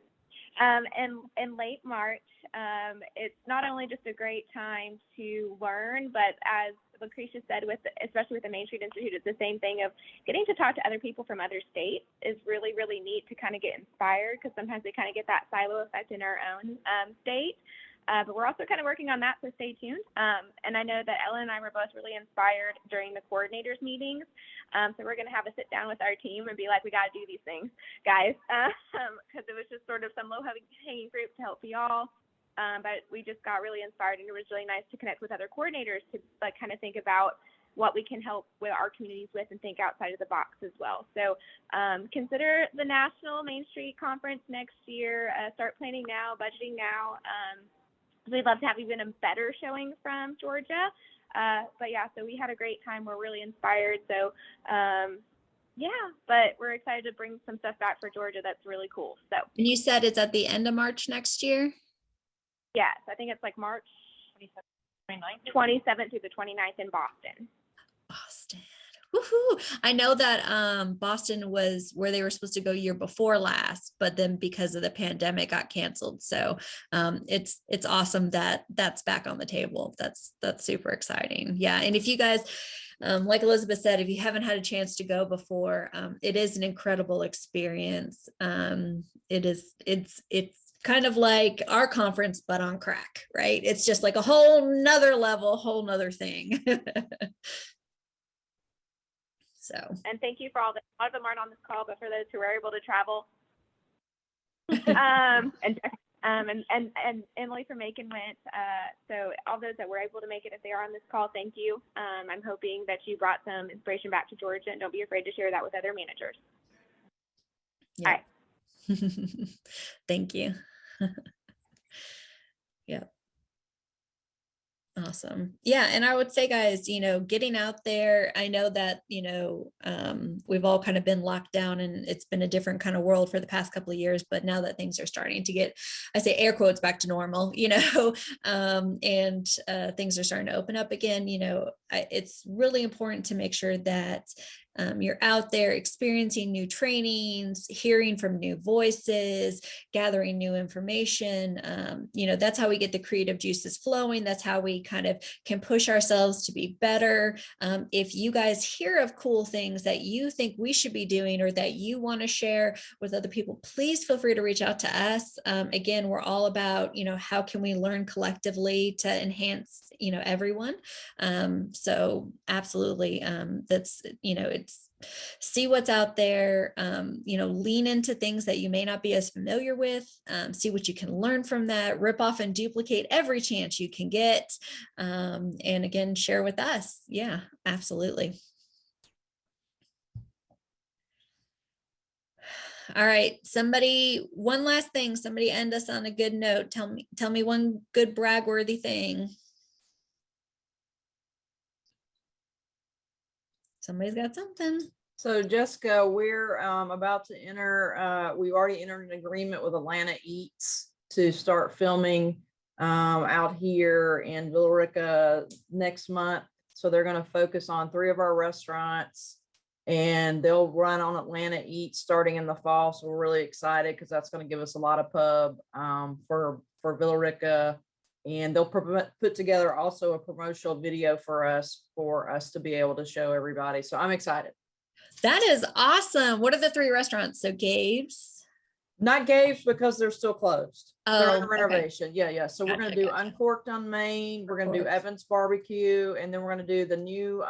March. It's not only just a great time to learn, but as Lucretia said, especially with the Main Street Institute, it's the same thing of getting to talk to other people from other states is really, really neat to kind of get inspired, because sometimes we kind of get that silo effect in our own state. But we're also kind of working on that, so stay tuned. And I know that Ellen and I were both really inspired during the coordinators meetings. So we're going to have a sit down with our team and be like, we got to do these things, guys, because it was just sort of some low hanging fruit to help y'all. But we just got really inspired, and it was really nice to connect with other coordinators to like kind of think about what we can help with our communities with and think outside of the box as well. So consider the National Main Street Conference next year. Start planning now, budgeting now. We'd love to have even a better showing from Georgia. But yeah, so we had a great time. We're really inspired. So yeah, but we're excited to bring some stuff back for Georgia that's really cool. So And you said it's at the end of March next year? yes, I think it's like March 27th through the 29th in Boston. Boston. Woohoo. I know that Boston was where they were supposed to go year before last, but then because of the pandemic got canceled. So it's awesome that that's back on the table. That's super exciting. Yeah. And if you guys, like Elizabeth said, if you haven't had a chance to go before, it is an incredible experience. It's kind of like our conference, but on crack, right? It's just like a whole nother level, whole nother thing. So. And thank you for all the, a lot of them aren't on this call, but for those who are able to travel, and Emily from Macon went. So all those that were able to make it, if they are on this call, thank you. I'm hoping that you brought some inspiration back to Georgia, and don't be afraid to share that with other managers. Yeah. All right. Thank you. Yeah. Awesome. Yeah. And I would say, guys, getting out there, I know that, we've all kind of been locked down and it's been a different kind of world for the past couple of years, but now that things are starting to get, I say air quotes, back to normal, and things are starting to open up again, it's really important to make sure that you're out there experiencing new trainings, hearing from new voices, gathering new information. That's how we get the creative juices flowing. That's how we kind of can push ourselves to be better. If you guys hear of cool things that you think we should be doing or that you want to share with other people, please feel free to reach out to us. Again, we're all about, how can we learn collectively to enhance, everyone. So absolutely. That's, it's see what's out there, lean into things that you may not be as familiar with, see what you can learn from that, rip off and duplicate every chance you can get. And again, share with us. Yeah, absolutely. All right, one last thing, somebody end us on a good note. Tell me one good brag-worthy thing. Somebody's got something. So Jessica, we're about to enter, we've already entered an agreement with Atlanta Eats to start filming out here in Villa Rica next month. So they're going to focus on 3 of our restaurants and they'll run on Atlanta Eats starting in the fall. So we're really excited because that's going to give us a lot of pub for Villa Rica. And they'll put together also a promotional video for us to be able to show everybody. So I'm excited. That is awesome. What are the 3 restaurants? So Gabe's? Not Gabe's because they're still closed. They're under renovation. Okay. Yeah. So we're going to do Uncorked on Main. We're going to do Evans Barbecue. And then we're going to do the new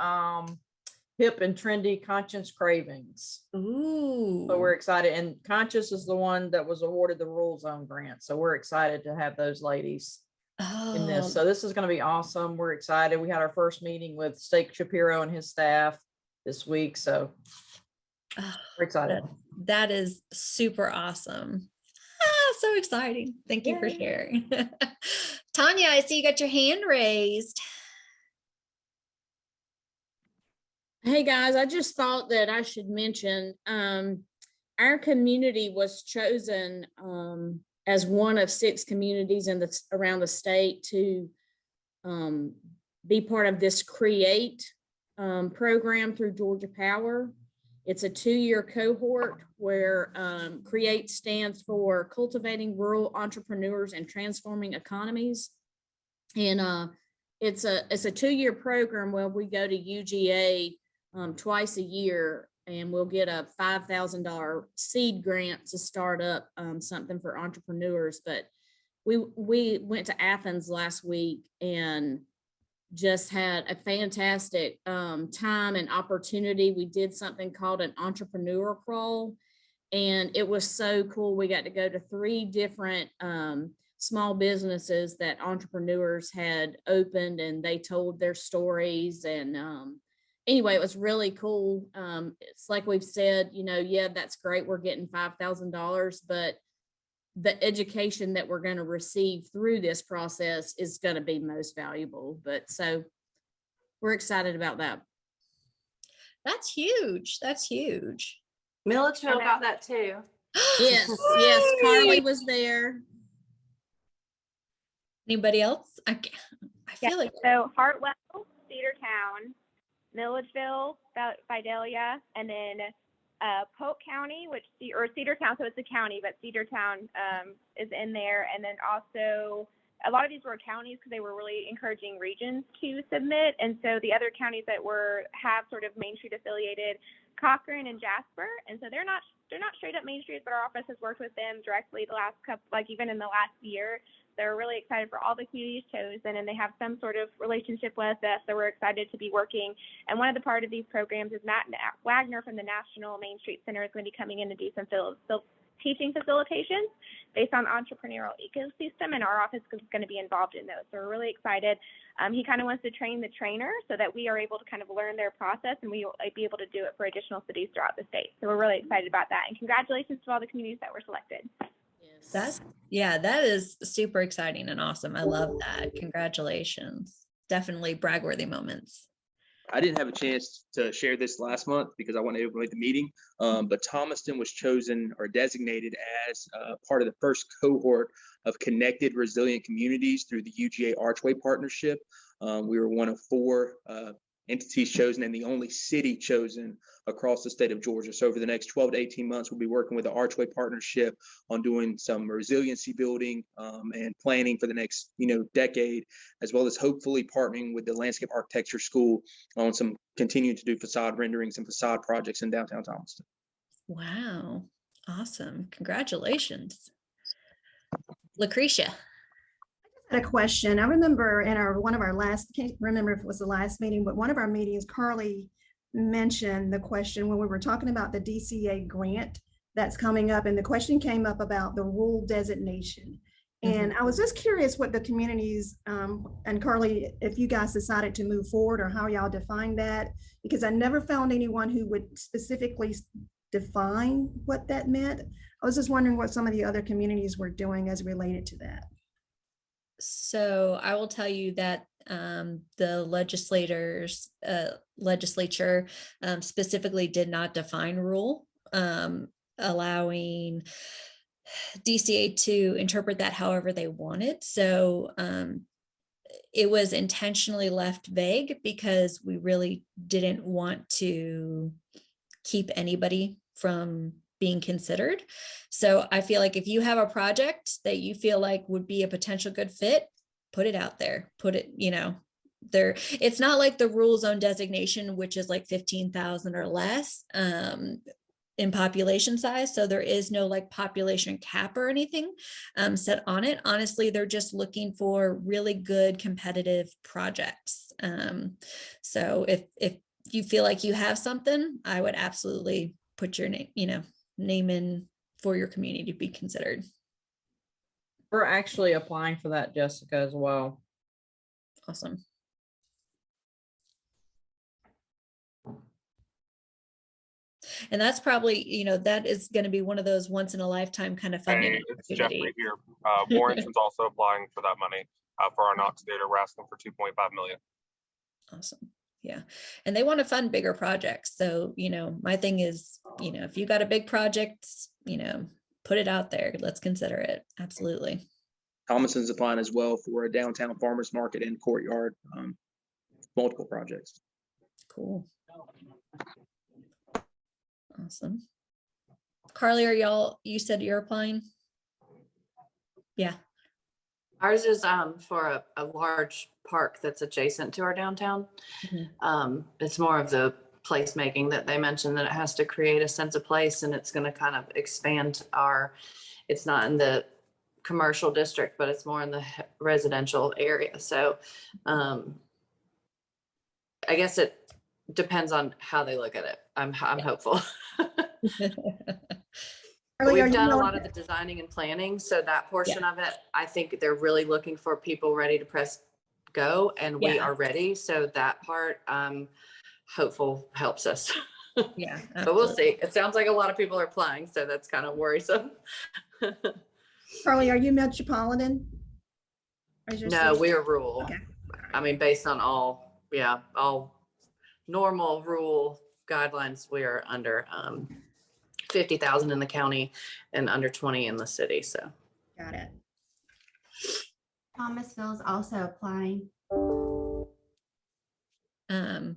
hip and trendy Conscious Cravings. Ooh. So we're excited. And Conscious is the one that was awarded the Rural Zone grant. So we're excited to have those ladies in this. So this is going to be awesome. We're excited. We had our first meeting with Steak Shapiro and his staff this week. So we're excited. That is super awesome. So exciting. Thank you for sharing. Tanya, I see you got your hand raised. Hey guys, I just thought that I should mention our community was chosen as one of 6 communities around the state to be part of this CREATE program through Georgia Power. It's a 2-year cohort where CREATE stands for Cultivating Rural Entrepreneurs and Transforming Economies. And it's a 2-year program where we go to UGA twice a year, and we'll get a $5,000 seed grant to start up something for entrepreneurs. But we went to Athens last week and just had a fantastic time and opportunity. We did something called an entrepreneur crawl, and it was so cool. We got to go to 3 different small businesses that entrepreneurs had opened, and they told their stories. And anyway, it was really cool. It's like we've said, yeah, that's great. We're getting $5,000, but the education that we're going to receive through this process is going to be most valuable. But so we're excited about that. That's huge. That's huge. Milledgeville got that too. Yes, yes. Carly was there. Anybody else? I feel like so Hartwell, Cedartown, Milledgeville, Vidalia, and then Polk County, or Cedartown, so it's a county, but Cedartown is in there. And then also a lot of these were counties because they were really encouraging regions to submit. And so the other counties that have sort of Main Street affiliated, Cochrane and Jasper. And so they're not straight up Main Street, but our office has worked with them directly the last couple, like even in the last year. They're really excited for all the communities chosen, and they have some sort of relationship with us. So we're excited to be working. And one of the part of these programs is Matt Wagner from the National Main Street Center is going to be coming in to do some teaching facilitations based on entrepreneurial ecosystem, and our office is going to be involved in those. So we're really excited. He kind of wants to train the trainer so that we are able to kind of learn their process, and we will be able to do it for additional cities throughout the state. So we're really excited about that. And congratulations to all the communities that were selected. That is super exciting and awesome. I love that. Congratulations. Definitely brag-worthy moments. I didn't have a chance to share this last month because I wanted to avoid the meeting, but Thomaston was chosen or designated as part of the first cohort of connected resilient communities through the UGA Archway Partnership. We were one of 4 entities chosen and the only city chosen across the state of Georgia. So over the next 12 to 18 months, we'll be working with the Archway Partnership on doing some resiliency building and planning for the next decade, as well as hopefully partnering with the Landscape Architecture School on some continuing to do facade renderings and facade projects in downtown Thomaston. Wow. Awesome. Congratulations. Lucretia. A question. I remember in one of our last, can't remember if it was the last meeting, but one of our meetings, Carly mentioned the question when we were talking about the DCA grant that's coming up, and the question came up about the rural designation. And I was just curious what the communities, and Carly, if you guys decided to move forward or how y'all define that, because I never found anyone who would specifically define what that meant. I was just wondering what some of the other communities were doing as related to that. So I will tell you that the legislature specifically did not define rule, allowing DCA to interpret that however they wanted. So it was intentionally left vague because we really didn't want to keep anybody from being considered. So I feel like if you have a project that you feel like would be a potential good fit, put it out there, put it, there. It's not like the rural zone designation, which is like 15,000 or less in population size. So there is no like population cap or anything set on it. Honestly, they're just looking for really good competitive projects. So if you feel like you have something, I would absolutely put your name in for your community to be considered. We're actually applying for that, Jessica, as well. Awesome. And that's probably, that is going to be one of those once in a lifetime kind of funding. Hey, it's Jeffrey here. Warrington's also applying for that money for our Knox data. We're asking for $2.5 million. Awesome. Yeah. And they want to fund bigger projects. So, my thing is, if you got a big project, put it out there. Let's consider it. Absolutely. Thomaston's applying as well for a downtown farmers market and courtyard, multiple projects. Cool. Awesome. Carly, you said you're applying? Yeah. Ours is for a large park that's adjacent to our downtown. It's more of the placemaking that they mentioned, that it has to create a sense of place, and it's going to kind of expand it's not in the commercial district, but it's more in the residential area. So I guess it depends on how they look at it. I'm hopeful. Carly, are We've you done a on- lot of the designing and planning, so that portion of it, I think they're really looking for people ready to press go, and we Yeah. are ready. So that part, hopeful helps us. Yeah. But we'll absolutely. see. It sounds like a lot of people are applying, so that's kind of worrisome. Carly, are you metropolitan? Or is your No, city- we are rural. Okay. I mean, based on all normal rule guidelines, we are under 50,000 in the county and under 20 in the city. So Got it. Thomasville is also applying.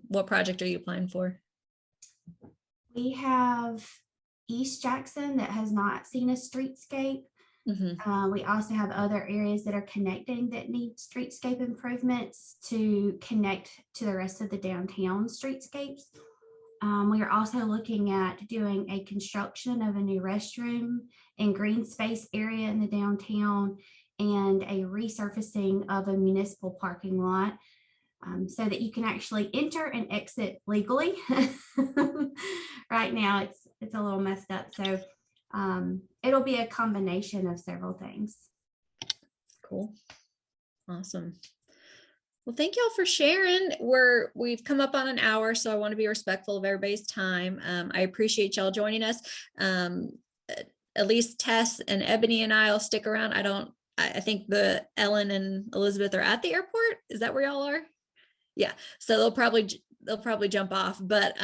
What project are you applying for? We have East Jackson that has not seen a streetscape. We also have other areas that are connecting that need streetscape improvements to connect to the rest of the downtown streetscapes. We are also looking at doing a construction of a new restroom and green space area in the downtown and a resurfacing of a municipal parking lot so that you can actually enter and exit legally. Right now, it's a little messed up. So it'll be a combination of several things. Cool. Awesome. Well, thank y'all for sharing. We've come up on an hour, so I want to be respectful of everybody's time. I appreciate y'all joining us. At least Tess and Ebony and I'll stick around. I think the Ellen and Elizabeth are at the airport. Is that where y'all are? Yeah. So they'll probably jump off, but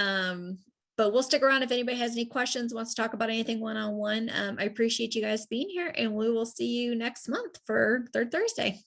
we'll stick around if anybody has any questions, wants to talk about anything one-on-one. I appreciate you guys being here, and we will see you next month for Third Thursday.